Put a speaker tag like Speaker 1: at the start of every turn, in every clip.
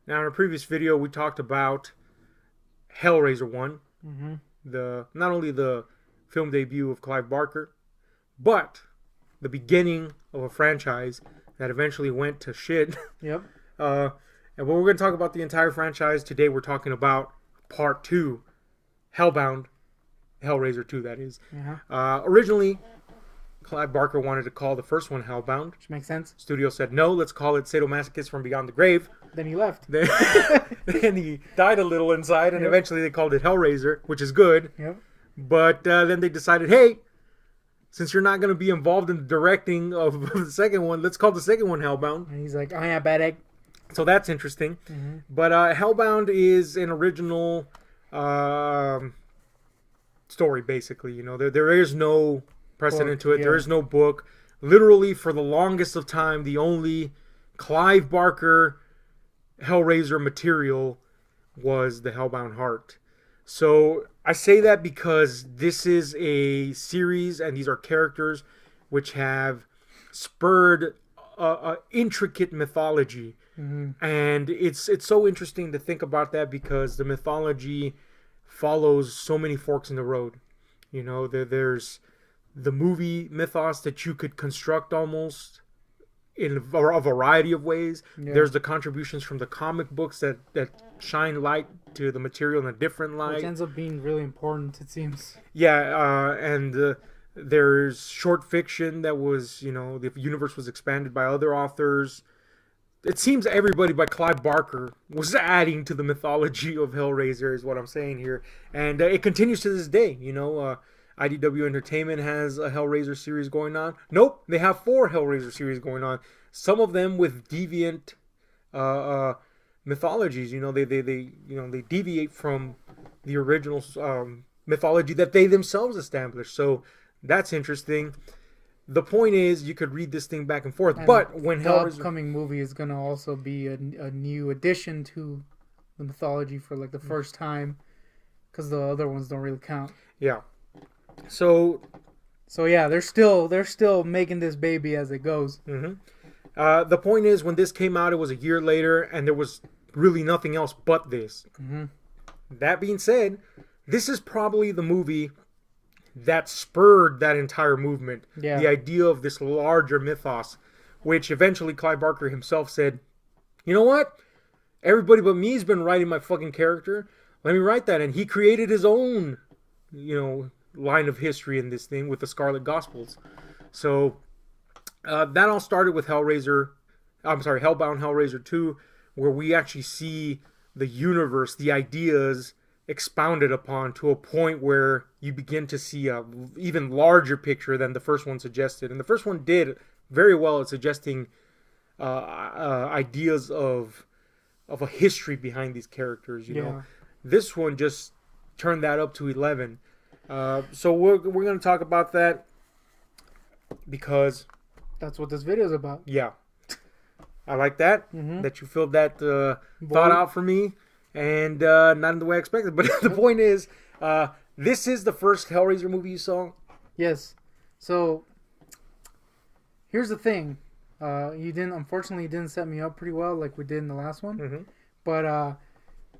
Speaker 1: Now, in a previous video, we talked about Hellraiser 1,
Speaker 2: Mm-hmm.
Speaker 1: not only the film debut of Clive Barker, but the beginning of a franchise that eventually went to shit.
Speaker 2: Yep.
Speaker 1: And we're going to talk about the entire franchise. Today we're talking about Part 2, Hellbound, Hellraiser 2, that is. Originally, Clive Barker wanted to call the first one Hellbound.
Speaker 2: Which makes sense.
Speaker 1: Studio said, no, let's call it Sadomasochist from Beyond the Grave.
Speaker 2: Then he left.
Speaker 1: Then he died a little inside, and eventually they called it Hellraiser, which is good.
Speaker 2: Yep.
Speaker 1: But then they decided, hey, since you're not going to be involved in the directing of the second one, let's call the second one Hellbound.
Speaker 2: And he's like, oh yeah, bad egg.
Speaker 1: So that's interesting.
Speaker 2: Mm-hmm.
Speaker 1: But Hellbound is an original story, basically. You know, there is no precedent to it.
Speaker 2: Yeah.
Speaker 1: There is no book. Literally, for the longest of time, the only Clive Barker Hellraiser material was the Hellbound Heart. So I say that because this is a series and these are characters which have spurred a intricate mythology.
Speaker 2: Mm-hmm.
Speaker 1: And it's so interesting to think about that because the mythology follows so many forks in the road. You know, there's the movie mythos that you could construct almost in a variety of ways.
Speaker 2: Yeah.
Speaker 1: There's the contributions from the comic books that shine light to the material in a different light.
Speaker 2: Which ends up being really important, it seems.
Speaker 1: Yeah, and there's short fiction that was, you know, the universe was expanded by other authors. It seems everybody by Clive Barker was adding to the mythology of Hellraiser, is what I'm saying here. And it continues to this day. You know, IDW Entertainment has a Hellraiser series going on. Nope, they have 4 Hellraiser series going on. Some of them with deviant mythologies. You know, they deviate from the original mythology that they themselves established. So that's interesting. The point is, you could read this thing back and forth. And but when
Speaker 2: the upcoming movie is going to also be a new addition to the mythology for like the first time, because the other ones don't really count.
Speaker 1: Yeah. So
Speaker 2: yeah, they're still making this baby as it goes.
Speaker 1: Mm-hmm. The point is, when this came out, it was a year later, and there was really nothing else but this.
Speaker 2: Mm-hmm.
Speaker 1: That being said, this is probably the movie that spurred that entire movement.
Speaker 2: Yeah.
Speaker 1: The idea of this larger mythos, which eventually Clive Barker himself said, you know what? Everybody but me has been writing my fucking character. Let me write that. And he created his own, you know, line of history in this thing with the Scarlet Gospels. So that all started with Hellbound Hellraiser 2, where we actually see the universe, the ideas expounded upon to a point where you begin to see a even larger picture than the first one suggested. And the first one did very well at suggesting ideas of a history behind these characters. You know, this one just turned that up to 11. So we're going to talk about that because
Speaker 2: that's what this video is about.
Speaker 1: Yeah, I like that.
Speaker 2: Mm-hmm.
Speaker 1: That you filled that thought out for me. And not in the way I expected. But the point is, this is the first Hellraiser movie you saw?
Speaker 2: Yes. So, here's the thing. Unfortunately, you didn't set me up pretty well like we did in the last one.
Speaker 1: Mm-hmm.
Speaker 2: But,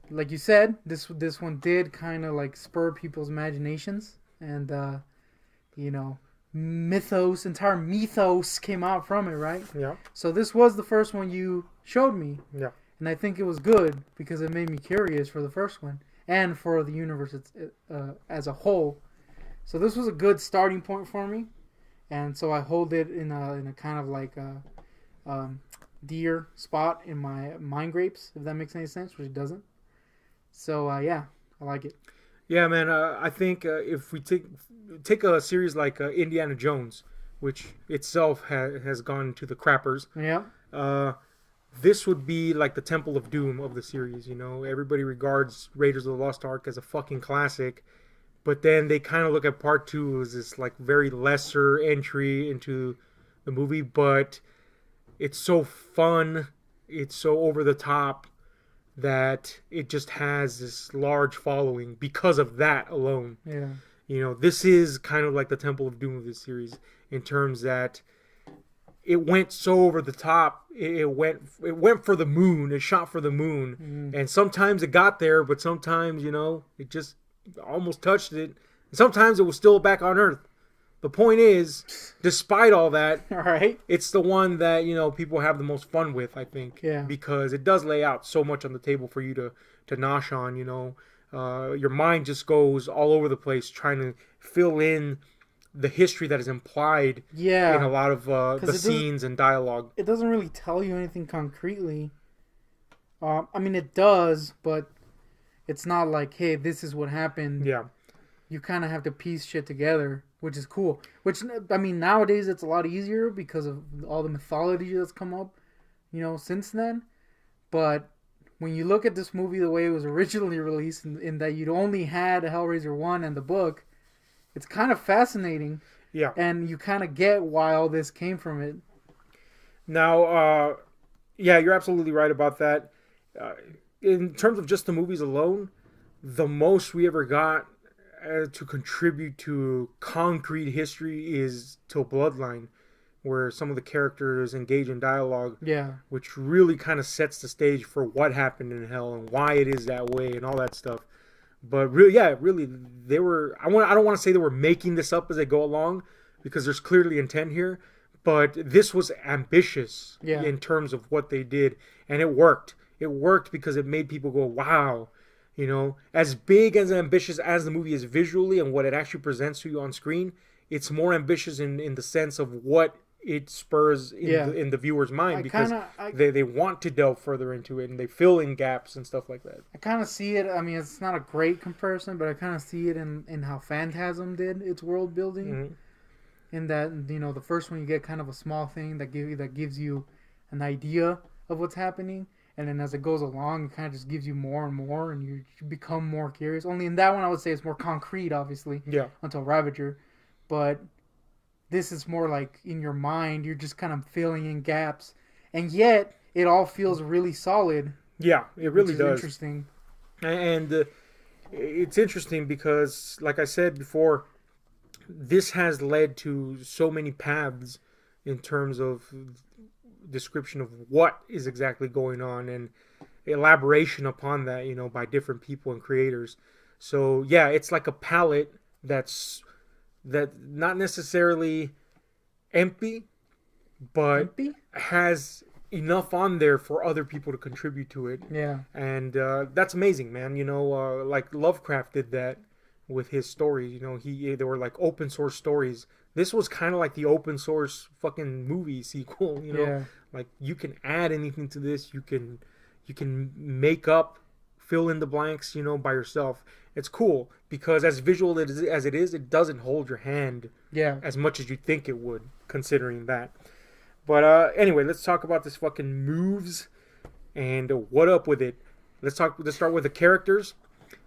Speaker 2: like you said, this one did kind of like spur people's imaginations. And, you know, entire mythos came out from it, right?
Speaker 1: Yeah.
Speaker 2: So this was the first one you showed me.
Speaker 1: Yeah.
Speaker 2: And I think it was good because it made me curious for the first one and for the universe as a whole. So this was a good starting point for me, and so I hold it in a kind of like a dear spot in my mind grapes, if that makes any sense, which it doesn't. So yeah, I like it.
Speaker 1: Yeah, man. I think if we take a series like Indiana Jones, which itself has gone to the crappers.
Speaker 2: Yeah.
Speaker 1: This would be like the Temple of Doom of the series, you know. Everybody regards Raiders of the Lost Ark as a fucking classic, but then they kind of look at Part 2 as this like very lesser entry into the movie, but it's so fun, it's so over the top that it just has this large following because of that alone.
Speaker 2: Yeah.
Speaker 1: You know, this is kind of like the Temple of Doom of this series in terms that it went so over the top. It went for the moon. It shot for the moon. And sometimes it got there, but sometimes, it just almost touched it. And sometimes it was still back on Earth. The point is, despite all that,
Speaker 2: All right.
Speaker 1: it's the one that, people have the most fun with, I think.
Speaker 2: Yeah.
Speaker 1: Because it does lay out so much on the table for you to nosh on, your mind just goes all over the place trying to fill in the history that is implied in a lot of the scenes and dialogue.
Speaker 2: It doesn't really tell you anything concretely. I mean, it does, but it's not like, hey, this is what happened.
Speaker 1: Yeah.
Speaker 2: You kind of have to piece shit together, which is cool. Which, I mean, nowadays it's a lot easier because of all the mythology that's come up, since then. But when you look at this movie the way it was originally released, in that you'd only had Hellraiser 1 and the book, it's kind of fascinating.
Speaker 1: Yeah.
Speaker 2: And you kind of get why all this came from it.
Speaker 1: Now, you're absolutely right about that. In terms of just the movies alone, the most we ever got to contribute to concrete history is Till Bloodline, where some of the characters engage in dialogue, which really kind of sets the stage for what happened in hell and why it is that way and all that stuff. But really, they were. I don't want to say they were making this up as they go along, because there's clearly intent here. But this was ambitious in terms of what they did, and it worked. It worked because it made people go, "Wow." As big as ambitious as the movie is visually and what it actually presents to you on screen, it's more ambitious in the sense of what it spurs in the viewer's mind, because they want to delve further into it and they fill in gaps and stuff like that.
Speaker 2: I kind of see it. I mean, it's not a great comparison, but I kind of see it in how Phantasm did its world building.
Speaker 1: Mm-hmm.
Speaker 2: In that, the first one you get kind of a small thing that gives you an idea of what's happening. And then as it goes along, it kind of just gives you more and more, and you become more curious. Only in that one, I would say it's more concrete, obviously.
Speaker 1: Yeah.
Speaker 2: Until Ravager. But this is more like in your mind, you're just kind of filling in gaps. And yet, it all feels really solid.
Speaker 1: Yeah, it really does.
Speaker 2: Interesting.
Speaker 1: And it's interesting because, like I said before, this has led to so many paths in terms of description of what is exactly going on and elaboration upon that, by different people and creators. So it's like a palette that not necessarily empty, but has enough on there for other people to contribute to it.
Speaker 2: Yeah.
Speaker 1: And that's amazing, man. Like Lovecraft did that with his stories. They were like open source stories. This was kind of like the open source fucking movie sequel, Like, you can add anything to this. You can make up, fill in the blanks, by yourself. It's cool because as visual as it is, it doesn't hold your hand as much as you think it would, considering that. But anyway, let's talk about this fucking moves and what up with it. Let's start with the characters.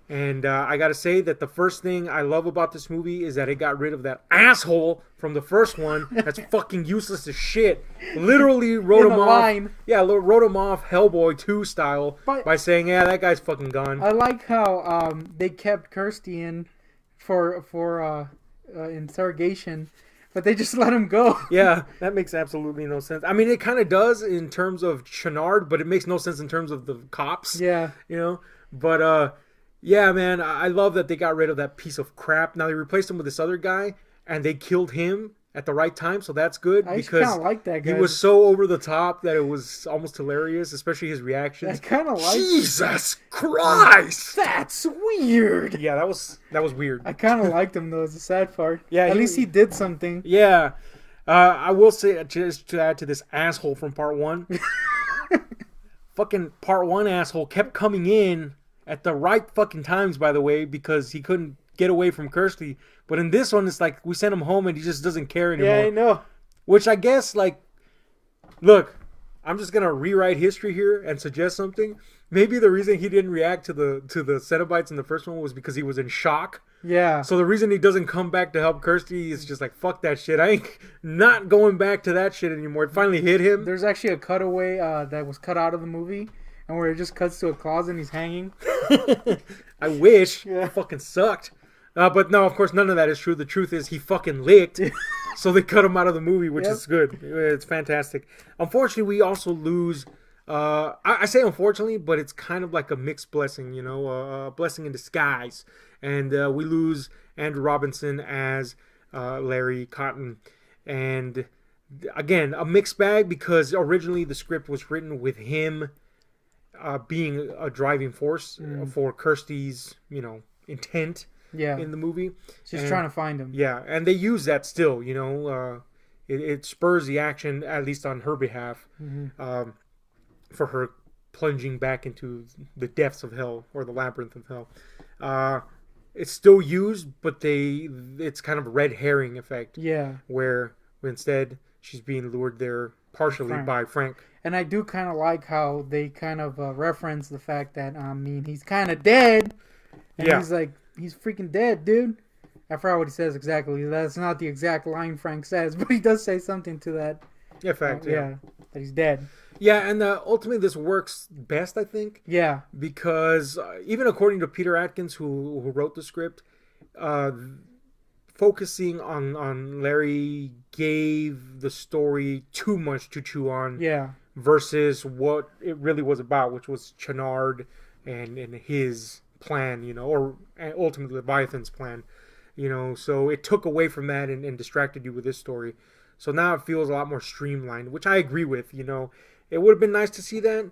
Speaker 1: And I gotta say that the first thing I love about this movie is that it got rid of that asshole from the first one that's fucking useless as shit. Literally wrote him off. Yeah, wrote him off Hellboy 2 style by saying, "Yeah, that guy's fucking gone."
Speaker 2: I like how they kept Kirsty in for interrogation, but they just let him go.
Speaker 1: Yeah, that makes absolutely no sense. I mean, it kind of does in terms of Chenard, but it makes no sense in terms of the cops.
Speaker 2: Yeah,
Speaker 1: But yeah, man, I love that they got rid of that piece of crap. Now they replaced him with this other guy, and they killed him at the right time, so that's good.
Speaker 2: I
Speaker 1: because
Speaker 2: kind of like that guy.
Speaker 1: He was so over the top that it was almost hilarious, especially his reactions.
Speaker 2: I kind of like.
Speaker 1: Jesus Christ,
Speaker 2: that's weird.
Speaker 1: Yeah, that was weird.
Speaker 2: I kind of liked him though. It's a sad part.
Speaker 1: Yeah,
Speaker 2: at least he did something.
Speaker 1: Yeah, I will say, just to add to this asshole from part 1, fucking part 1 asshole kept coming in at the right fucking times, by the way, because he couldn't get away from Kirsty. But in this one, it's like we sent him home and he just doesn't care anymore.
Speaker 2: Yeah, I know.
Speaker 1: Which I guess, look, I'm just gonna rewrite history here and suggest something. Maybe the reason he didn't react to the Cenobites in the first one was because he was in shock.
Speaker 2: Yeah.
Speaker 1: So the reason he doesn't come back to help Kirsty is just like, fuck that shit. I ain't not going back to that shit anymore. It finally hit him.
Speaker 2: There's actually a cutaway that was cut out of the movie, and where it just cuts to a closet and he's hanging.
Speaker 1: I wish. Yeah. It fucking sucked. But no, of course, none of that is true. The truth is he fucking licked So they cut him out of the movie, which
Speaker 2: Yep.
Speaker 1: is good. It's fantastic. Unfortunately, we also lose. I say unfortunately, but it's kind of like a mixed blessing, a blessing in disguise. And we lose Andrew Robinson as Larry Cotton. And again, a mixed bag because originally the script was written with him being a driving force for Kirsty's, intent
Speaker 2: Yeah.
Speaker 1: in the movie.
Speaker 2: She's trying to find him.
Speaker 1: Yeah, and they use that still, it spurs the action, at least on her behalf, for her plunging back into the depths of hell, or the labyrinth of hell. It's still used, but it's kind of a red herring effect.
Speaker 2: Yeah.
Speaker 1: Where instead she's being lured there partially by Frank.
Speaker 2: And I do kind of like how they kind of reference the fact that, he's kind of dead. And he's like, he's freaking dead, dude. I forgot what he says exactly. That's not the exact line Frank says, but he does say something to that.
Speaker 1: Effect, yeah.
Speaker 2: That he's dead.
Speaker 1: Yeah, and ultimately this works best, I think.
Speaker 2: Yeah.
Speaker 1: Because even according to Peter Atkins, who wrote the script, focusing on Larry gave the story too much to chew on.
Speaker 2: Yeah.
Speaker 1: Versus what it really was about, which was Channard and his plan, or ultimately Leviathan's plan, So it took away from that and distracted you with this story. So now it feels a lot more streamlined, which I agree with. It would have been nice to see that,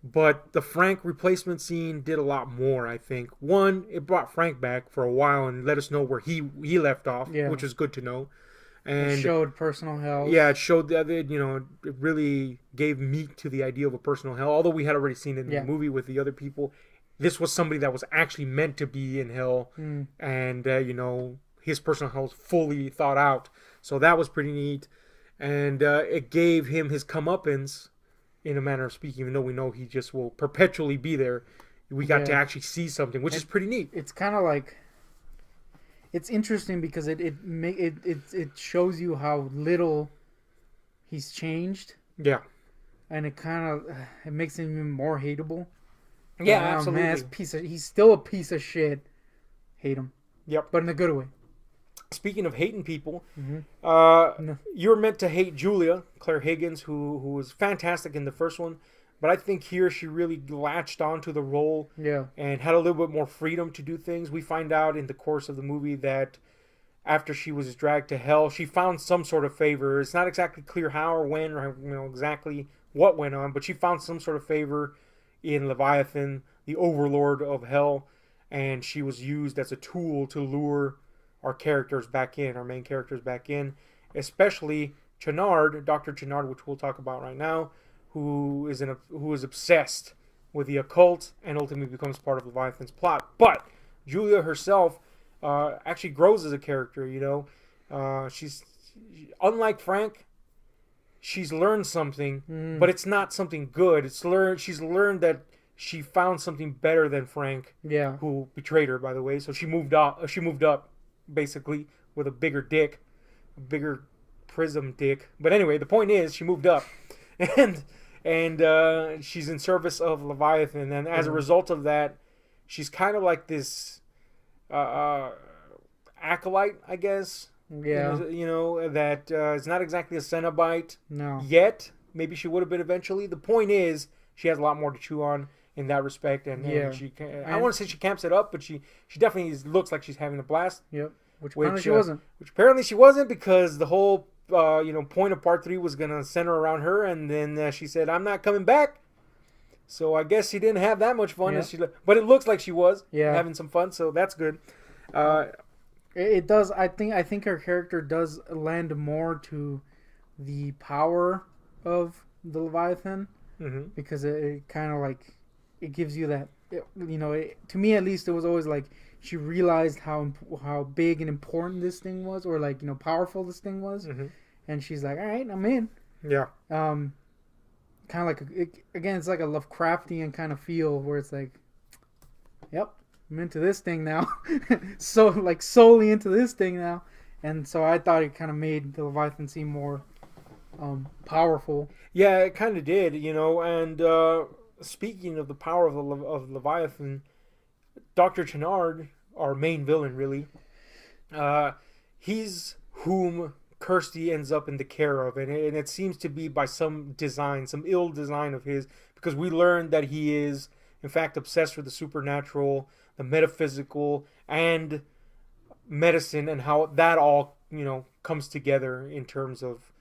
Speaker 1: but the Frank replacement scene did a lot more, I think. One, it brought Frank back for a while and let us know where he left off, which was good to know. And
Speaker 2: it showed personal hell.
Speaker 1: Yeah, it showed that, it really gave meat to the idea of a personal hell. Although we had already seen it in the movie with the other people, this was somebody that was actually meant to be in hell. And, his personal hell was fully thought out. So that was pretty neat. And it gave him his comeuppance, in a manner of speaking, even though we know he just will perpetually be there. We got to actually see something, which is pretty neat.
Speaker 2: It's kind of like... It's interesting because it shows you how little he's changed.
Speaker 1: Yeah.
Speaker 2: And it makes him even more hateable.
Speaker 1: Yeah, absolutely.
Speaker 2: Man, he's still a piece of shit. Hate him.
Speaker 1: Yep.
Speaker 2: But in a good way.
Speaker 1: Speaking of hating people, you're meant to hate Julia, Claire Higgins, who was fantastic in the first one. But I think here she really latched onto the role and had a little bit more freedom to do things. We find out in the course of the movie that after she was dragged to hell, she found some sort of favor. It's not exactly clear how or when or exactly what went on, but she found some sort of favor in Leviathan, the overlord of hell, and she was used as a tool to lure our characters back in, our main characters back in, especially Channard, Dr. Channard, which we'll talk about right now, who is obsessed with the occult and ultimately becomes part of Leviathan's plot. But Julia herself actually grows as a character. She's unlike Frank. She's learned something, but it's not something good. She's learned that she found something better than Frank, who betrayed her, by the way. So she moved up. She moved up, basically, with a bigger dick, a bigger prism dick. But anyway, the point is, she moved up, and she's in service of Leviathan, and as a result of that, she's kind of like this acolyte, I guess.
Speaker 2: Yeah.
Speaker 1: That is not exactly a Cenobite
Speaker 2: yet.
Speaker 1: Maybe she would have been eventually. The point is, she has a lot more to chew on in that respect, and she I don't want to say she camps it up, but she definitely looks like she's having a blast.
Speaker 2: Yep. Which apparently she wasn't.
Speaker 1: Which apparently she wasn't, because the whole point of part 3 was gonna center around her, and then she said, "I'm not coming back." So I guess she didn't have that much fun as but it looks like she was having some fun, so that's good.
Speaker 2: It does. I think her character does lend more to the power of the Leviathan, because it kind of like it gives you that. To me at least, it was always like she realized how big and important this thing was, or like powerful this thing was, and she's like, all right, I'm in.
Speaker 1: Yeah.
Speaker 2: Kind of like again, it's like a Lovecraftian kind of feel where it's like, yep, I'm into this thing now. So like solely into this thing now. And so I thought it kind of made the Leviathan seem more powerful.
Speaker 1: Yeah, it kind of did, and speaking of the power of Leviathan, Dr. Channard, our main villain really, he's whom Kirsty ends up in the care of, and it seems to be by some design, some ill design of his, because we learn that he is, in fact, obsessed with the supernatural, the metaphysical, and medicine, and how that all, comes together in terms of,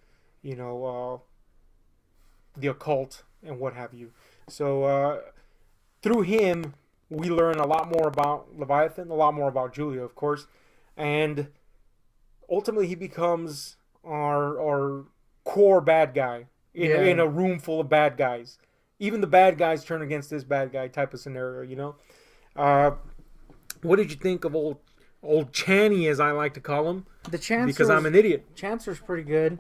Speaker 1: the occult and what have you. So through him, we learn a lot more about Leviathan, a lot more about Julia, of course, and ultimately he becomes our core bad guy in a room full of bad guys. Even the bad guys turn against this bad guy type of scenario, What did you think of old Channy, as I like to call him?
Speaker 2: The Chancellor,
Speaker 1: because I'm an idiot.
Speaker 2: Chancellor's pretty good.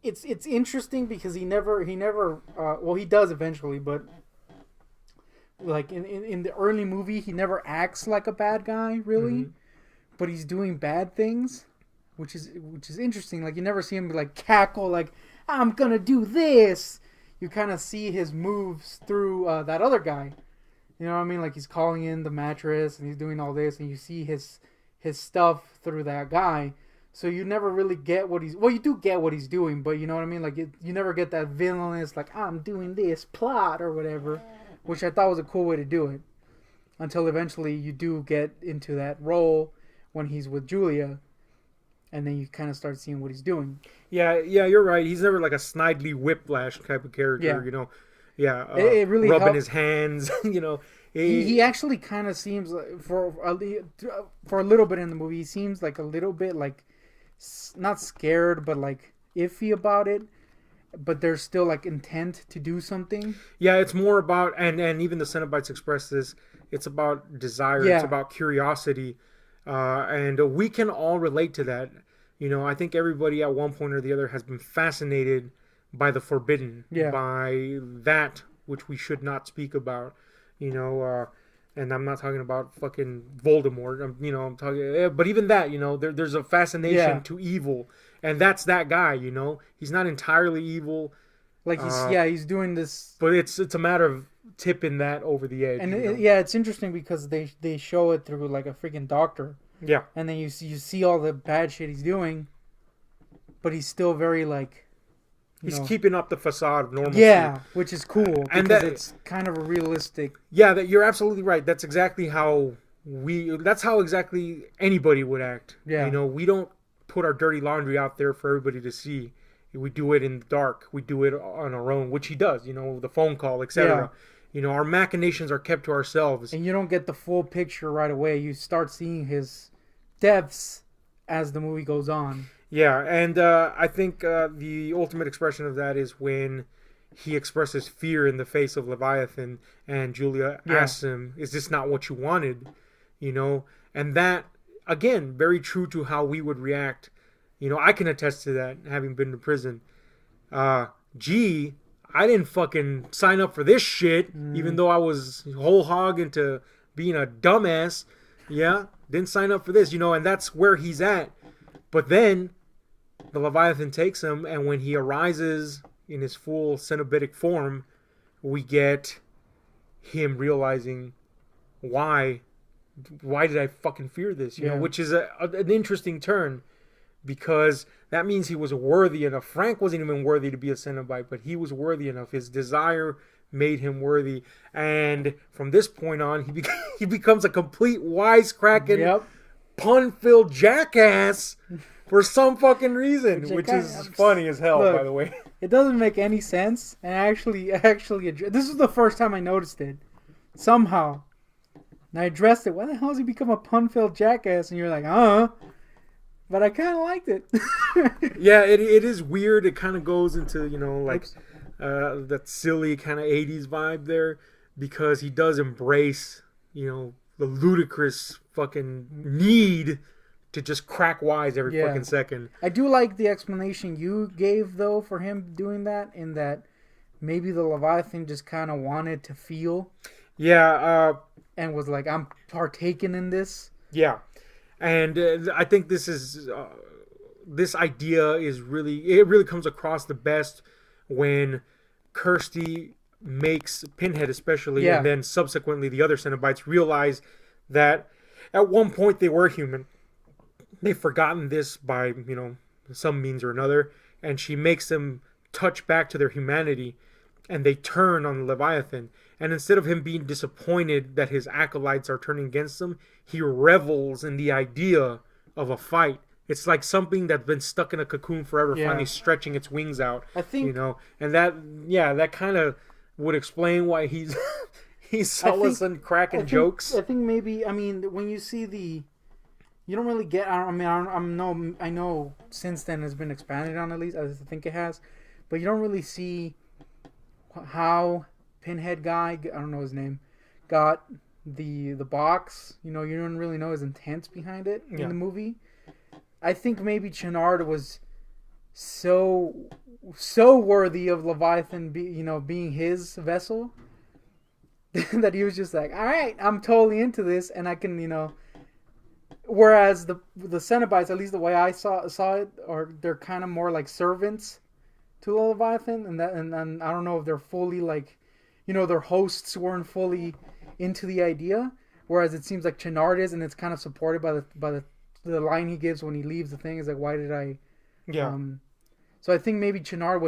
Speaker 2: It's interesting because he never well, he does eventually, but like in the early movie, he never acts like a bad guy really, but he's doing bad things, which is interesting. Like you never see him like cackle like I'm gonna do this. You kind of see his moves through that other guy. You know what I mean? Like he's calling in the mattress and he's doing all this, and you see his stuff through that guy. So you never really get what you do get what he's doing, but you know what I mean? Like you never get that villainous, like I'm doing this plot or whatever, which I thought was a cool way to do it. Until eventually you do get into that role when he's with Julia, and then you kind of start seeing what he's doing.
Speaker 1: Yeah, you're right. He's never like a snidely whiplash type of character,
Speaker 2: It really
Speaker 1: rubbing
Speaker 2: helped.
Speaker 1: his hands,
Speaker 2: He actually kind of seems like, for a little bit in the movie, he seems like a little bit like not scared, but like iffy about it. But there's still like intent to do something.
Speaker 1: Yeah, it's more about, and even the Cenobites express this, it's about desire, it's about curiosity, and we can all relate to that. I think everybody at one point or the other has been fascinated by the forbidden, by that which we should not speak about, and I'm not talking about fucking Voldemort. I'm talking, but even that, there's a fascination to evil, and that's that guy. He's not entirely evil.
Speaker 2: Like he's doing this,
Speaker 1: but it's a matter of tipping that over the edge.
Speaker 2: And it's interesting because they show it through like a freaking doctor.
Speaker 1: Yeah,
Speaker 2: and then you see all the bad shit he's doing, but he's still very like.
Speaker 1: He's keeping up the facade of normalcy.
Speaker 2: Yeah, which is cool
Speaker 1: and
Speaker 2: because it's kind of a realistic.
Speaker 1: Yeah, you're absolutely right. That's exactly how exactly anybody would act.
Speaker 2: Yeah,
Speaker 1: we don't put our dirty laundry out there for everybody to see. We do it in the dark. We do it on our own, which he does. The phone call, etc. Yeah. Our machinations are kept to ourselves,
Speaker 2: and you don't get the full picture right away. You start seeing his depths as the movie goes on.
Speaker 1: Yeah, and I think the ultimate expression of that is when he expresses fear in the face of Leviathan, and Julia asks him, "Is this not what you wanted?" And that, again, very true to how we would react. I can attest to that, having been to prison. I didn't fucking sign up for this shit, even though I was whole hog into being a dumbass. Yeah, didn't sign up for this, and that's where he's at. But then the Leviathan takes him, and when he arises in his full Cenobitic form, we get him realizing why did I fucking fear this? Which is an interesting turn, because that means he was worthy enough. Frank wasn't even worthy to be a Cenobite, but he was worthy enough. His desire made him worthy, and from this point on, he becomes a complete wisecracking, pun-filled jackass. For some fucking reason, which is funny as hell, by the way.
Speaker 2: It doesn't make any sense, and actually, this is the first time I noticed it. Somehow. And I addressed it. Why the hell has he become a pun-filled jackass? And you're like, But I kind of liked it.
Speaker 1: Yeah, it is weird. It kind of goes into, that silly kind of 80s vibe there, because he does embrace, the ludicrous fucking need to just crack wise every fucking second.
Speaker 2: I do like the explanation you gave, though, for him doing that, in that maybe the Leviathan just kind of wanted to feel.
Speaker 1: Yeah.
Speaker 2: And was like, I'm partaking in this.
Speaker 1: Yeah. And I think this idea is really comes across the best when Kirsty makes Pinhead especially, and then subsequently the other Cenobites realize that at one point they were human. they've forgotten this by, some means or another, and she makes them touch back to their humanity, and they turn on the Leviathan. And instead of him being disappointed that his acolytes are turning against him, he revels in the idea of a fight. It's like something that's been stuck in a cocoon forever, finally stretching its wings out.
Speaker 2: I think,
Speaker 1: and that kind of would explain why he's zealous and cracking jokes.
Speaker 2: I think maybe, when you see you don't really get. I know since then it's been expanded on, at least I think it has, but you don't really see how Pinhead guy, I don't know his name, got the box. You don't really know his intent behind it in the movie. I think maybe Chenard was so worthy of Leviathan being his vessel that he was just like, all right, I'm totally into this, and I can, whereas the Cenobites, at least the way I saw it, they're kind of more like servants to the Leviathan, and I don't know if they're fully like, their hosts weren't fully into the idea, whereas it seems like Chenard is, and it's kind of supported by the line he gives when he leaves the thing is like, why did I?
Speaker 1: Yeah.
Speaker 2: So I think maybe Chenard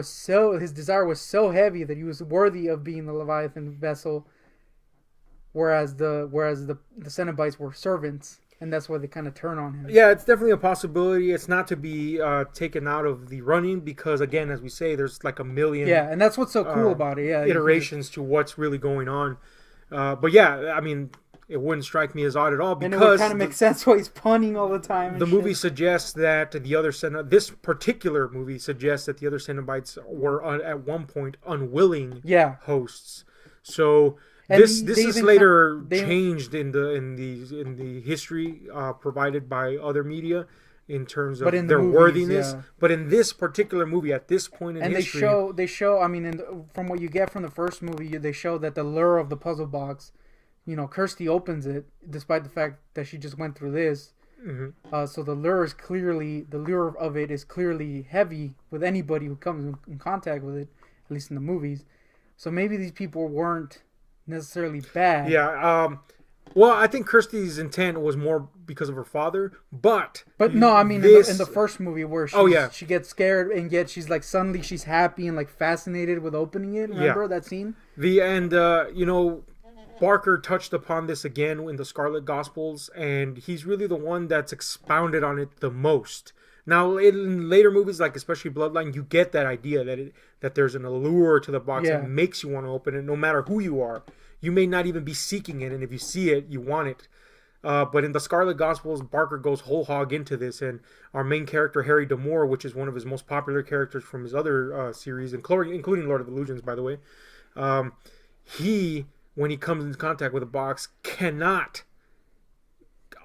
Speaker 2: his desire was so heavy that he was worthy of being the Leviathan vessel, whereas the Cenobites were servants. And that's why they kind of turn on him.
Speaker 1: Yeah, it's definitely a possibility. It's not to be taken out of the running because, again, as we say, there's like a million.
Speaker 2: Yeah, and that's what's so cool about it. Yeah,
Speaker 1: iterations to what's really going on. But yeah, it wouldn't strike me as odd at all because
Speaker 2: and it would kind of make sense why he's punning all the time.
Speaker 1: The movie suggests that this particular movie suggests that the other Cenobites were at one point unwilling hosts. So. And this is later changed in the history provided by other media in terms of their worthiness. Yeah. But in this particular movie, at this point in history,
Speaker 2: they show. From what you get from the first movie, they show that the lure of the puzzle box, Kirsty opens it despite the fact that she just went through this. Mm-hmm. So the lure of it is clearly heavy with anybody who comes in contact with it, at least in the movies. So maybe these people weren't necessarily bad.
Speaker 1: Yeah. Well, I think Kirsty's intent was more because of her father, but
Speaker 2: no, in the first movie where she gets scared and yet she's like suddenly she's happy and like fascinated with opening it. Remember that scene?
Speaker 1: Barker touched upon this again in the Scarlet Gospels, and he's really the one that's expounded on it the most. Now, in later movies, like especially Bloodline, you get that idea that there's an allure to the box that makes you want to open it, no matter who you are. You may not even be seeking it, and if you see it, you want it. But in the Scarlet Gospels, Barker goes whole hog into this, and our main character, Harry D'Amour, which is one of his most popular characters from his other series, including Lord of Illusions, by the way, when he comes into contact with a box, cannot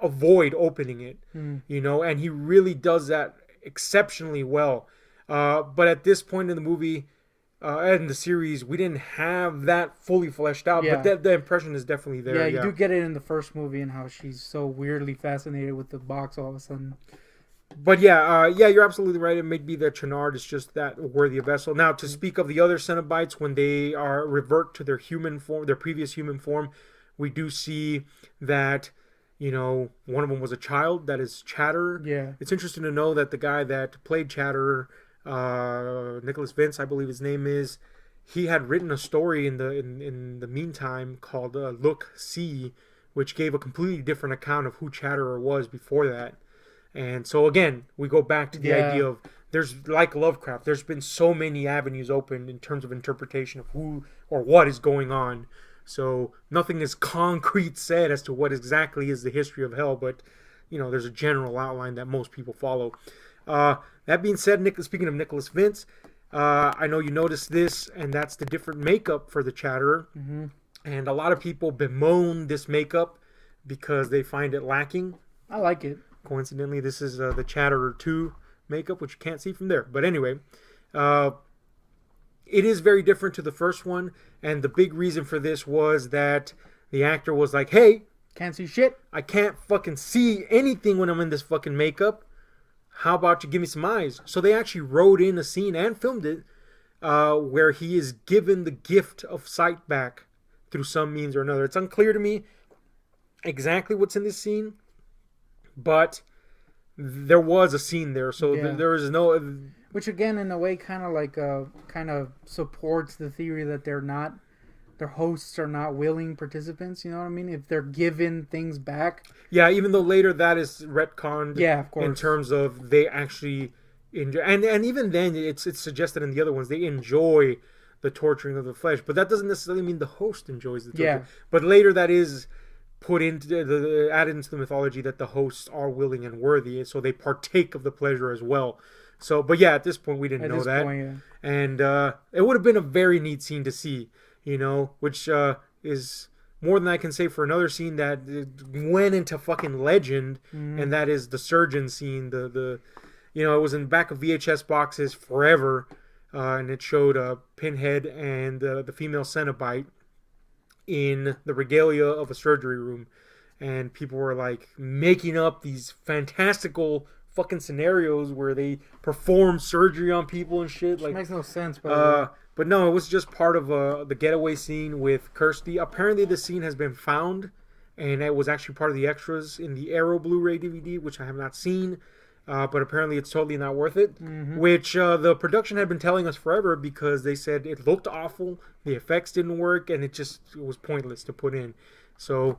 Speaker 1: avoid opening it, and he really does that exceptionally well. But at this point in the movie, and the series, we didn't have that fully fleshed out, but the impression is definitely there.
Speaker 2: Yeah, you do get it in the first movie and how she's so weirdly fascinated with the box all of a sudden.
Speaker 1: But you're absolutely right. It may be that Chenard is just that worthy a vessel. Now, to speak of the other Cenobites, when they revert to their human form, their previous human form, we do see that one of them was a child, that is Chatterer.
Speaker 2: Yeah.
Speaker 1: It's interesting to know that the guy that played Chatterer, Nicholas Vince, I believe his name is, he had written a story in the meantime called Look, See, which gave a completely different account of who Chatterer was before that. And so again, we go back to the idea of there's, like Lovecraft, there's been so many avenues open in terms of interpretation of who or what is going on. So nothing is concrete said as to what exactly is the history of hell, but there's a general outline that most people follow. That being said, speaking of Nicholas Vince, I know you noticed this, and that's the different makeup for the Chatterer.
Speaker 2: Mm-hmm.
Speaker 1: And a lot of people bemoan this makeup because they find it lacking.
Speaker 2: I like it.
Speaker 1: Coincidentally, this is the Chatterer 2 makeup, which you can't see from there. But anyway, it is very different to the first one, and the big reason for this was that the actor was like, hey,
Speaker 2: can't see shit.
Speaker 1: I can't fucking see anything when I'm in this fucking makeup. How about you give me some eyes? So they actually wrote in a scene and filmed it where he is given the gift of sight back through some means or another. It's unclear to me exactly what's in this scene, but there was a scene there, so
Speaker 2: Yeah.
Speaker 1: there is no.
Speaker 2: Which again, in a way, kind of supports the theory that their hosts are not willing participants. You know what I mean? If they're given things back.
Speaker 1: Yeah, even though later that is retconned.
Speaker 2: Yeah, of course.
Speaker 1: In terms of they actually enjoy, and even then it's suggested in the other ones they enjoy the torturing of the flesh, but that doesn't necessarily mean the host enjoys the torture.
Speaker 2: Yeah.
Speaker 1: But later that is put into added into the mythology that the hosts are willing and worthy, so they partake of the pleasure as well. So, but yeah, at this point we didn't know that, and it would have been a very neat scene to see, which is more than I can say for another scene that went into fucking legend, and that is the surgeon scene. The it was in the back of VHS boxes forever, and it showed Pinhead and the female Cenobite in the regalia of a surgery room, and people were like making up these fantastical fucking scenarios where they perform surgery on people and shit. Like,
Speaker 2: makes no sense, but
Speaker 1: no, it was just part of the getaway scene with Kirsty. Apparently, the scene has been found, and it was actually part of the extras in the Arrow Blu-ray DVD, which I have not seen. But apparently, it's totally not worth it. Which the production had been telling us forever, because they said it looked awful, the effects didn't work, and it was pointless to put in. So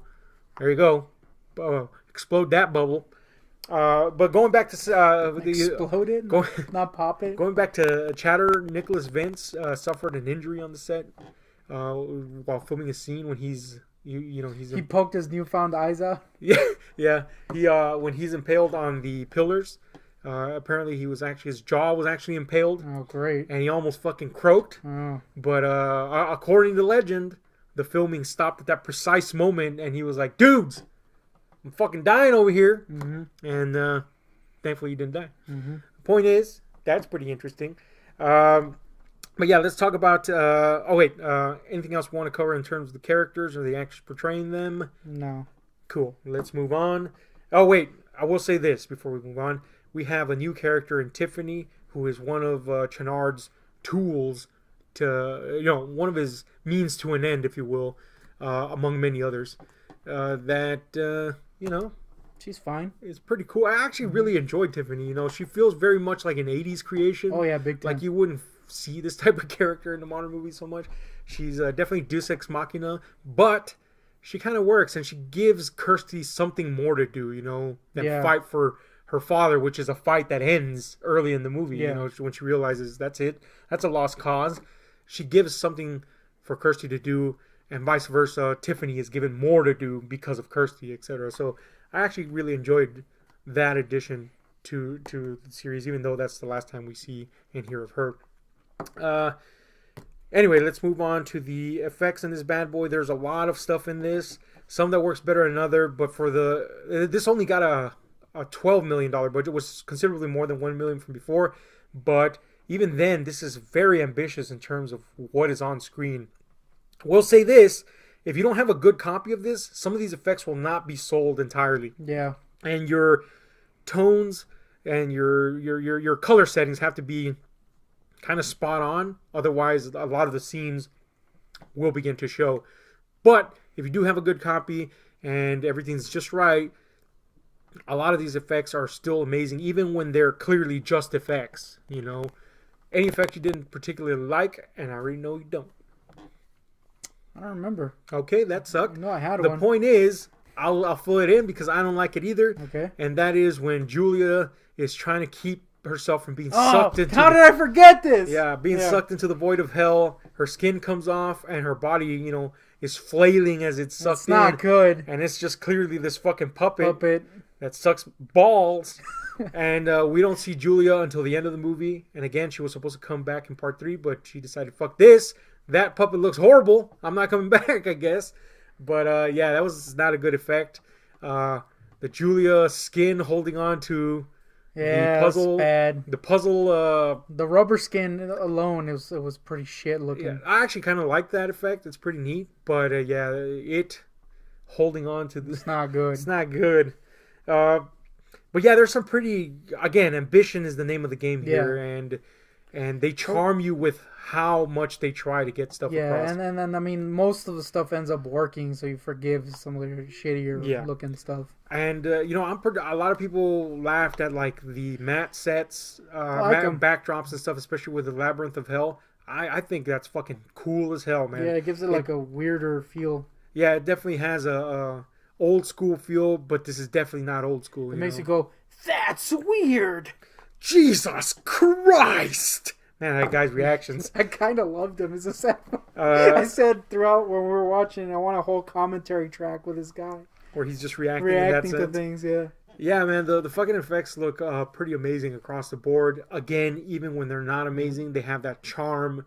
Speaker 1: there you go. Explode that bubble. But going back to
Speaker 2: explode it, not pop it.
Speaker 1: Going back to chatter, Nicholas Vince suffered an injury on the set while filming a scene when he
Speaker 2: poked his newfound eyes out.
Speaker 1: Yeah. He when he's impaled on the pillars, apparently his jaw was actually impaled.
Speaker 2: Oh, great!
Speaker 1: And he almost fucking croaked.
Speaker 2: Oh.
Speaker 1: But according to legend, the filming stopped at that precise moment, and he was like, "Dudes, I'm fucking dying over here," and thankfully he didn't die. The point is, that's pretty interesting. But yeah, let's talk about. Anything else we want to cover in terms of the characters or the actors portraying them?
Speaker 2: No.
Speaker 1: Cool. Let's move on. Oh wait, I will say this before we move on. We have a new character in Tiffany, who is one of Chenard's tools to, one of his means to an end, if you will, among many others.
Speaker 2: She's fine.
Speaker 1: It's pretty cool. I actually really enjoyed Tiffany. She feels very much like an 80s creation.
Speaker 2: Oh, yeah, big time.
Speaker 1: Like you wouldn't see this type of character in the modern movies so much. She's definitely Deus Ex Machina, but she kind of works, and she gives Kirsty something more to do, than fight for her father, which is a fight that ends early in the movie, when she realizes that's it. That's a lost cause. She gives something for Kirsty to do, and vice versa. Tiffany is given more to do because of Kirsty, etc. So I actually really enjoyed that addition to the series, even though that's the last time we see and hear of her. Anyway, let's move on to the effects in this bad boy. There's a lot of stuff in this. Some that works better than other, but this only got a $12 million budget, was considerably more than $1 million from before. But even then, this is very ambitious in terms of what is on screen. We'll say this: if you don't have a good copy of this, some of these effects will not be sold entirely.
Speaker 2: Yeah.
Speaker 1: And your tones and your color settings have to be kind of spot on. Otherwise, a lot of the scenes will begin to show. But if you do have a good copy and everything's just right, a lot of these effects are still amazing, even when they're clearly just effects. Any effect you didn't particularly like, and I already know you don't.
Speaker 2: I don't remember.
Speaker 1: Okay, that sucked.
Speaker 2: No, I had
Speaker 1: one. The point is, I'll fill it in because I don't like it either.
Speaker 2: Okay.
Speaker 1: And that is when Julia is trying to keep herself from being sucked into.
Speaker 2: How did I forget this?
Speaker 1: Yeah, being sucked into the void of hell. Her skin comes off, and her body, is flailing as it's sucked in.
Speaker 2: It's not good.
Speaker 1: And it's just clearly this fucking puppet that sucks balls. And we don't see Julia until the end of the movie. And again, she was supposed to come back in part 3, but she decided, fuck this. That puppet looks horrible. I'm not coming back, I guess. But that was not a good effect. The Julia skin holding on to the puzzle.
Speaker 2: Bad.
Speaker 1: The puzzle.
Speaker 2: The rubber skin alone, it was pretty shit looking.
Speaker 1: Yeah, I actually kind of like that effect. It's pretty neat. But it holding on to
Speaker 2: it's not good.
Speaker 1: It's not good. But yeah, there's some pretty, again, ambition is the name of the game here, and and they charm you with how much they try to get stuff across.
Speaker 2: And I mean, most of the stuff ends up working, so you forgive some of the shittier looking stuff.
Speaker 1: And a lot of people laughed at like the matte sets, matte backdrops and stuff, especially with the Labyrinth of Hell. I think that's fucking cool as hell, man.
Speaker 2: Yeah, it gives it like a weirder feel.
Speaker 1: Yeah, it definitely has a old school feel, but this is definitely not old school.
Speaker 2: It makes you go, "That's weird."
Speaker 1: Jesus Christ! Man, that guy's reactions.
Speaker 2: I kind of loved him as a sad. I said throughout when we were watching, I want a whole commentary track with this guy.
Speaker 1: Where he's just reacting
Speaker 2: to things, yeah.
Speaker 1: Yeah, man, the fucking effects look pretty amazing across the board. Again, even when they're not amazing, they have that charm.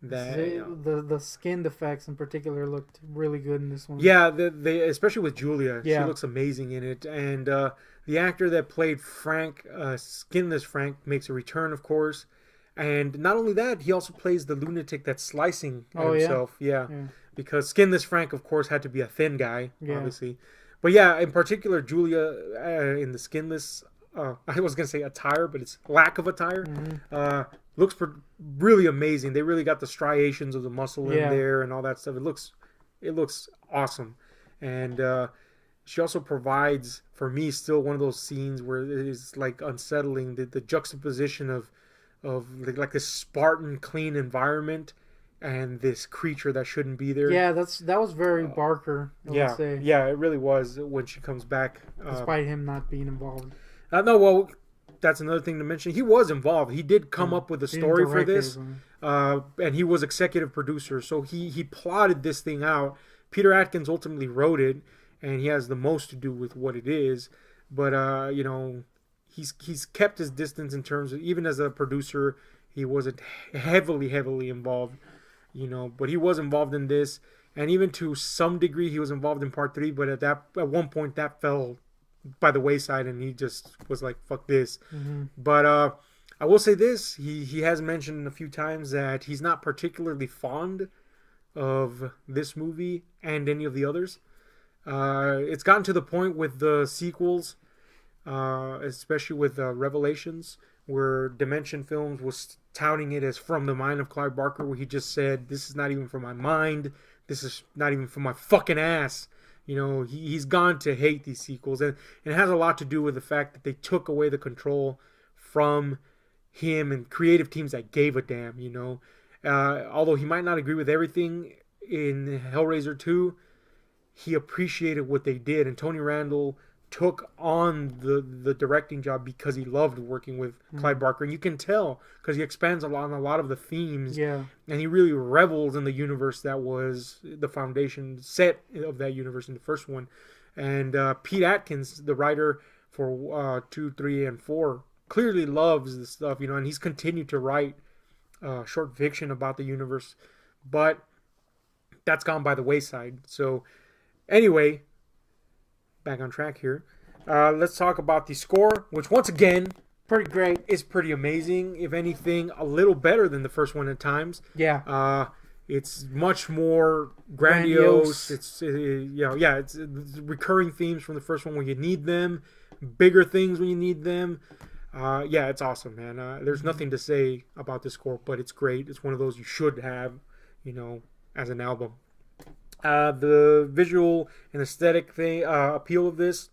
Speaker 2: The skin effects in particular looked really good in this one.
Speaker 1: Yeah, they especially with Julia. Yeah. She looks amazing in it. And the actor that played Frank, Skinless Frank, makes a return, of course. And not only that, he also plays the lunatic that's slicing himself. Yeah. Because Skinless Frank, of course, had to be a thin guy, obviously. But yeah, in particular, Julia in the skinless, I was going to say attire, but it's lack of attire, looks really amazing. They really got the striations of the muscle in there and all that stuff. It looks awesome. And she also provides, for me, still one of those scenes where it is like unsettling, the juxtaposition of like this Spartan clean environment and this creature that shouldn't be there.
Speaker 2: Yeah, that was very Barker. I would say.
Speaker 1: Yeah, it really was when she comes back.
Speaker 2: Despite him not being involved.
Speaker 1: No, well, that's another thing to mention. He was involved. He did come up with a story for this, and he was executive producer. So he plotted this thing out. Peter Atkins ultimately wrote it, and he has the most to do with what it is. But he's kept his distance in terms of, even as a producer, he wasn't heavily involved. But he was involved in this, and even to some degree he was involved in part 3, but at one point that fell by the wayside and he just was like, fuck this. But I will say this, he has mentioned a few times that he's not particularly fond of this movie and any of the others. It's gotten to the point with the sequels, especially with Revelations, where Dimension Films was touting it as from the mind of Clive Barker, where he just said, this is not even from my mind, this is not even from my fucking ass. He's gone to hate these sequels, and it has a lot to do with the fact that they took away the control from him and creative teams that gave a damn. Although he might not agree with everything in Hellraiser 2, he appreciated what they did, and Tony Randall took on the directing job because he loved working with Clive Barker, and you can tell because he expands on a lot of the themes, and he really revels in the universe that was the foundation set of that universe in the first one. And Pete Atkins, the writer for 2, 3, and 4, clearly loves this stuff, and he's continued to write short fiction about the universe, but that's gone by the wayside. So anyway, back on track here. Let's talk about the score, which once again,
Speaker 2: pretty great.
Speaker 1: Is pretty amazing. If anything, a little better than the first one at times.
Speaker 2: Yeah.
Speaker 1: It's much more grandiose. It's it's recurring themes from the first one when you need them, bigger things when you need them. It's awesome, man. There's nothing to say about this score, but it's great. It's one of those you should have, as an album. The visual and aesthetic appeal of this,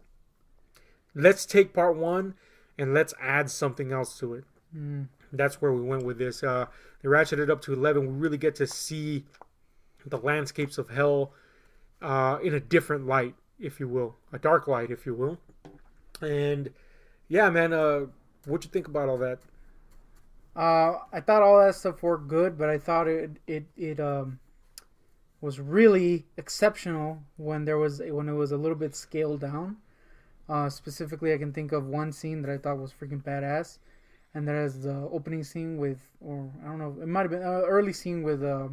Speaker 1: let's take part 1 and let's add something else to it. That's where we went with this. They ratcheted up to 11. We really get to see the landscapes of hell in a different light, if you will, a dark light, if you will. And yeah, man, what'd you think about all that?
Speaker 2: I thought all that stuff worked good, but I thought it was really exceptional when it was a little bit scaled down. Specifically, I can think of one scene that I thought was freaking badass, and that is the opening scene I don't know, it might have been an early scene with the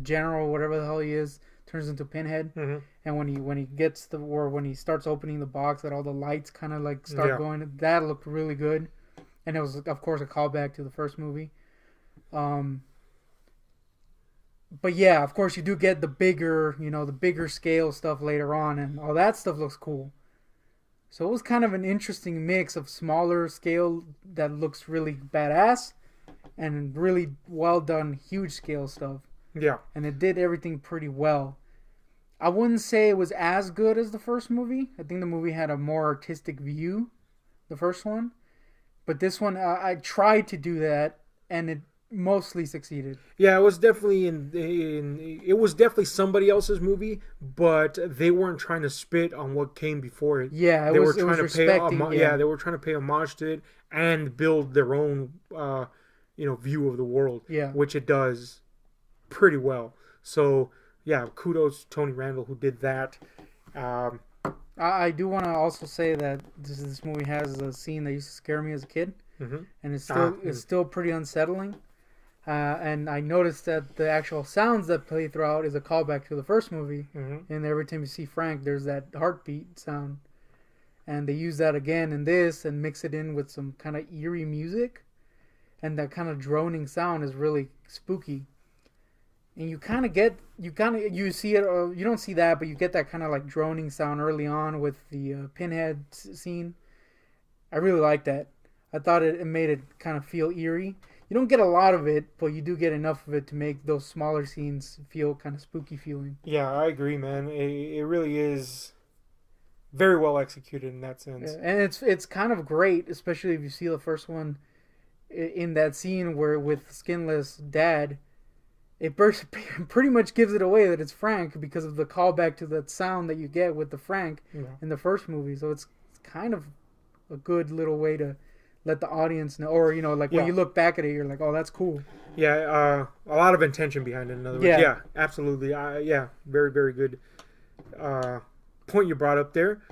Speaker 2: general, whatever the hell he is, turns into Pinhead, and when he starts opening the box, that all the lights kind of like start going. That looked really good, and it was of course a callback to the first movie. But yeah, of course you do get the bigger scale stuff later on, and all that stuff looks cool. So it was kind of an interesting mix of smaller scale that looks really badass, and really well done, huge scale stuff.
Speaker 1: Yeah.
Speaker 2: And it did everything pretty well. I wouldn't say it was as good as the first movie. I think the movie had a more artistic view, the first one. But this one, I tried to do that, and it mostly succeeded.
Speaker 1: Yeah, it was definitely it was definitely somebody else's movie, but they weren't trying to spit on what came before it.
Speaker 2: Yeah,
Speaker 1: They were
Speaker 2: it was
Speaker 1: trying to pay
Speaker 2: respecting.
Speaker 1: they were trying to pay homage to it and build their own view of the world,
Speaker 2: Yeah.
Speaker 1: which it does pretty well. So, yeah, kudos to Tony Randall who did that.
Speaker 2: I do want to also say that this movie has a scene that used to scare me as a kid, and it's still pretty unsettling. And I noticed that the actual sounds that play throughout is a callback to the first movie. And every time you see Frank, there's that heartbeat sound. And they use that again in this and mix it in with some kind of eerie music. And that kind of droning sound is really spooky. And you see it, you don't see that, but you get that kind of like droning sound early on with the pinhead scene. I really like that. I thought it made it kind of feel eerie. You don't get a lot of it, but you do get enough of it to make those smaller scenes feel kind of spooky feeling.
Speaker 1: Yeah, I agree, man. It really is very well executed in that sense.
Speaker 2: Yeah, and it's kind of great, especially if you see the first one in that scene where with Skinless Dad, it pretty much gives it away that it's Frank because of the callback to that sound that you get with the Frank in the first movie. So it's kind of a good little way to let the audience know, or when you look back at it, you're like, oh, that's cool.
Speaker 1: Yeah, a lot of intention behind it. In other words, yeah, absolutely. Very, very good point you brought up there.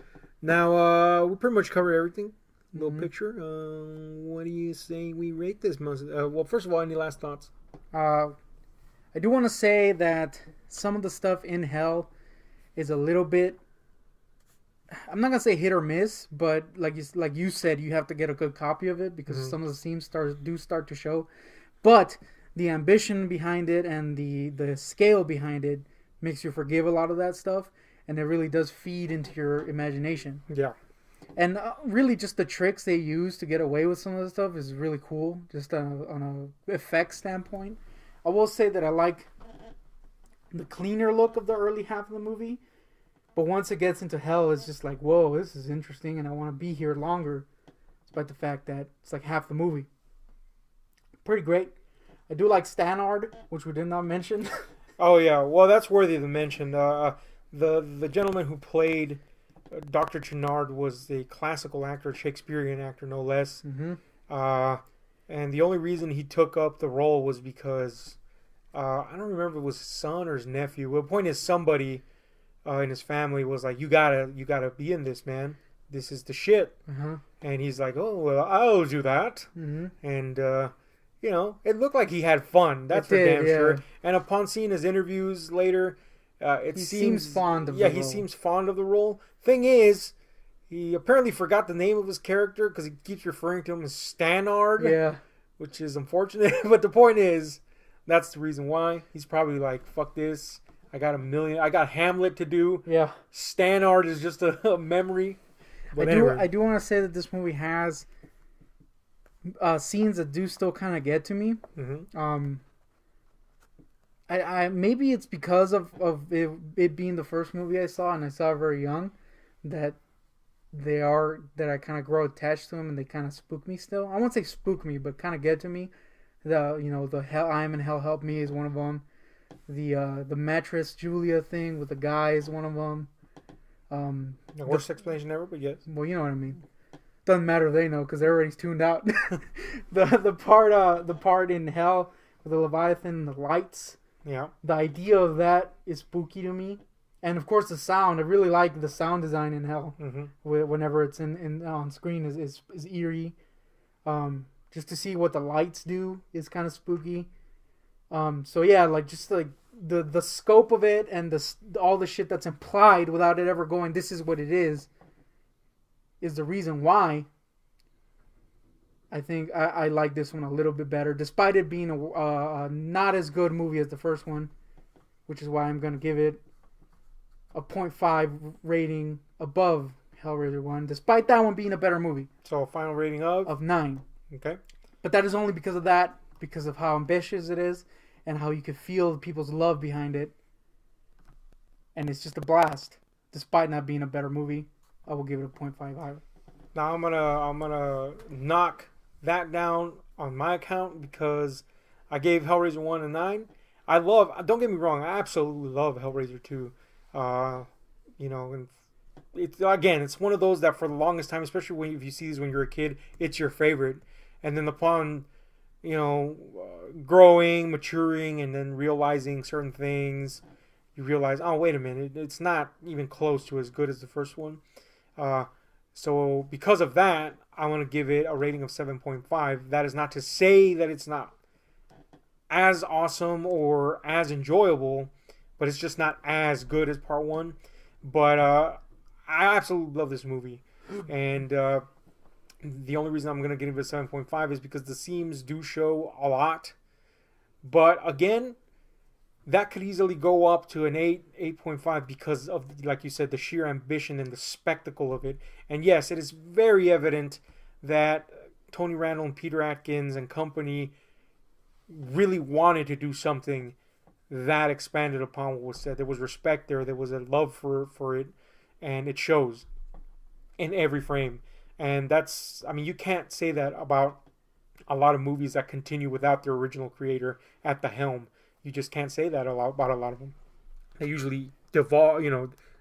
Speaker 1: Now we pretty much covered everything. Little picture. What do you say we rate this? Well, first of all, any last thoughts?
Speaker 2: I do want to say that some of the stuff in Hell is a little bit, I'm not gonna say hit or miss, but like you said, you have to get a good copy of it because some of the scenes start to show. But the ambition behind it and the scale behind it makes you forgive a lot of that stuff, and it really does feed into your imagination.
Speaker 1: Yeah.
Speaker 2: And really, just the tricks they use to get away with some of the stuff is really cool, just on a effects standpoint. I will say that I like the cleaner look of the early half of the movie. But once it gets into Hell, it's just like, whoa, this is interesting, and I want to be here longer, despite the fact that it's like half the movie. Pretty great. I do like Stannard, which we did not mention.
Speaker 1: Oh, yeah. Well, that's worthy of the mention. The gentleman who played Dr. Chenard was a classical actor, Shakespearean actor, no less. And the only reason he took up the role was because, I don't remember if it was his son or his nephew. But the point is, somebody in his family was like, you gotta be in this, man. This is the shit. And he's like, oh, well, I'll do that. And it looked like he had fun. That's for damn sure. And upon seeing his interviews later, he seems fond of the role. He seems fond of the role. Thing is, he apparently forgot the name of his character because he keeps referring to him as Stannard.
Speaker 2: Yeah. Which
Speaker 1: is unfortunate. But the point is, that's the reason why. He's probably like, fuck this. I got Hamlet to do.
Speaker 2: Yeah.
Speaker 1: Stannard is just a memory. But
Speaker 2: I do want to say that this movie has scenes that do still kind of get to me. I maybe it's because of it being the first movie I saw, and I saw it very young, that I kind of grow attached to them, and they kind of spook me still. I won't say spook me, but kind of get to me. The Hell I Am in Hell Help Me is one of them. The mattress Julia thing with the guy is one of them.
Speaker 1: The worst explanation ever, but yes.
Speaker 2: Well, you know what I mean. Doesn't matter if they know because everybody's tuned out. the part in Hell with the Leviathan and the lights.
Speaker 1: Yeah.
Speaker 2: The idea of that is spooky to me, and of course the sound. I really like the sound design in Hell. Whenever it's in on screen is eerie. Just to see what the lights do is kind of spooky. So yeah, like just like the scope of it and all the shit that's implied without it ever going, this is what it is the reason why I think I like this one a little bit better, despite it being a not as good movie as the first one, which is why I'm going to give it a 0.5 rating above Hellraiser 1, despite that one being a better movie.
Speaker 1: So a final rating of?
Speaker 2: Of 9.
Speaker 1: Okay.
Speaker 2: But that is only because of that, because of how ambitious it is and how you can feel people's love behind it. And it's just a blast, despite not being a better movie. I will give it a 0.55.
Speaker 1: Now I'm gonna knock that down on my account because I gave Hellraiser 1 a 9. Don't get me wrong, I absolutely love Hellraiser 2. And it's one of those that for the longest time, especially if you see these when you're a kid, it's your favorite. And then upon, growing, maturing, and then realizing certain things, you realize, oh, wait a minute, it's not even close to as good as the first one. So because of that, I want to give it a rating of 7.5. That is not to say that it's not as awesome or as enjoyable, but it's just not as good as part one. But I absolutely love this movie. And the only reason I'm going to give it a 7.5 is because the seams do show a lot. But again, that could easily go up to an 8.5 because of, like you said, the sheer ambition and the spectacle of it. And yes, it is very evident that Tony Randall and Peter Atkins and company really wanted to do something that expanded upon what was said. There was respect there. There was a love for it. And it shows in every frame. And you can't say that about a lot of movies that continue without their original creator at the helm. You just can't say that about a lot of them. They usually devolve,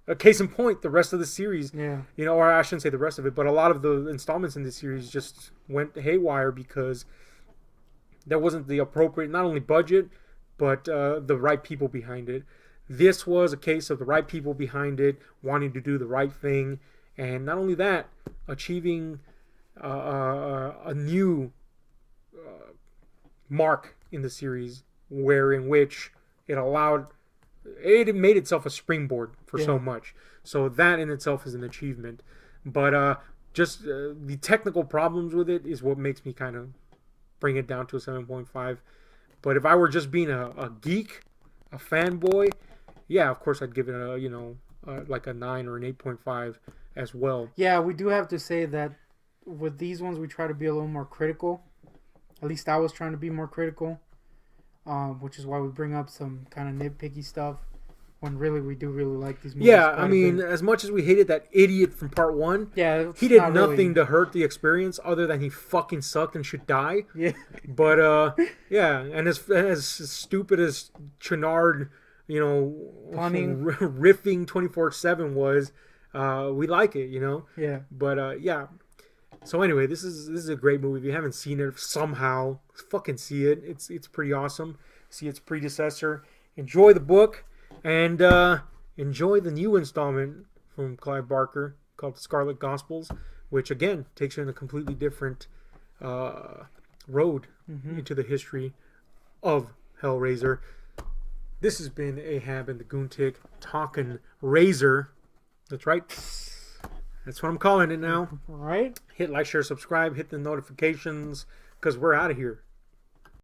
Speaker 1: a case in point, the rest of the series, or I shouldn't say the rest of it, but a lot of the installments in this series just went haywire because there wasn't the appropriate, not only budget, but the right people behind it. This was a case of the right people behind it, wanting to do the right thing, and not only that, achieving a new mark in the series, in which it made itself a springboard for so much. So that in itself is an achievement. But just the technical problems with it is what makes me kind of bring it down to a 7.5. But if I were just being a geek, a fanboy, yeah, of course I'd give it like a 9 or an 8.5 as well.
Speaker 2: Yeah, we do have to say that with these ones we try to be a little more critical. At least I was trying to be more critical. Which is why we bring up some kind of nitpicky stuff when really we do really like these movies.
Speaker 1: Yeah, I mean, as much as we hated that idiot from part one, he did nothing to hurt the experience other than he fucking sucked and should die.
Speaker 2: Yeah.
Speaker 1: But, and as stupid as Chenard,
Speaker 2: punning,
Speaker 1: riffing 24/7 was, we like it,
Speaker 2: Yeah.
Speaker 1: But, yeah. So anyway, this is a great movie. If you haven't seen it somehow, fucking see it. It's pretty awesome. See its predecessor. Enjoy the book and enjoy the new installment from Clive Barker called Scarlet Gospels, which again takes you in a completely different road into the history of Hellraiser. This has been Ahab and the Goontick talking Razor. That's right. That's what I'm calling it now.
Speaker 2: Right?
Speaker 1: Hit like, share, subscribe, hit the notifications, because we're out of here.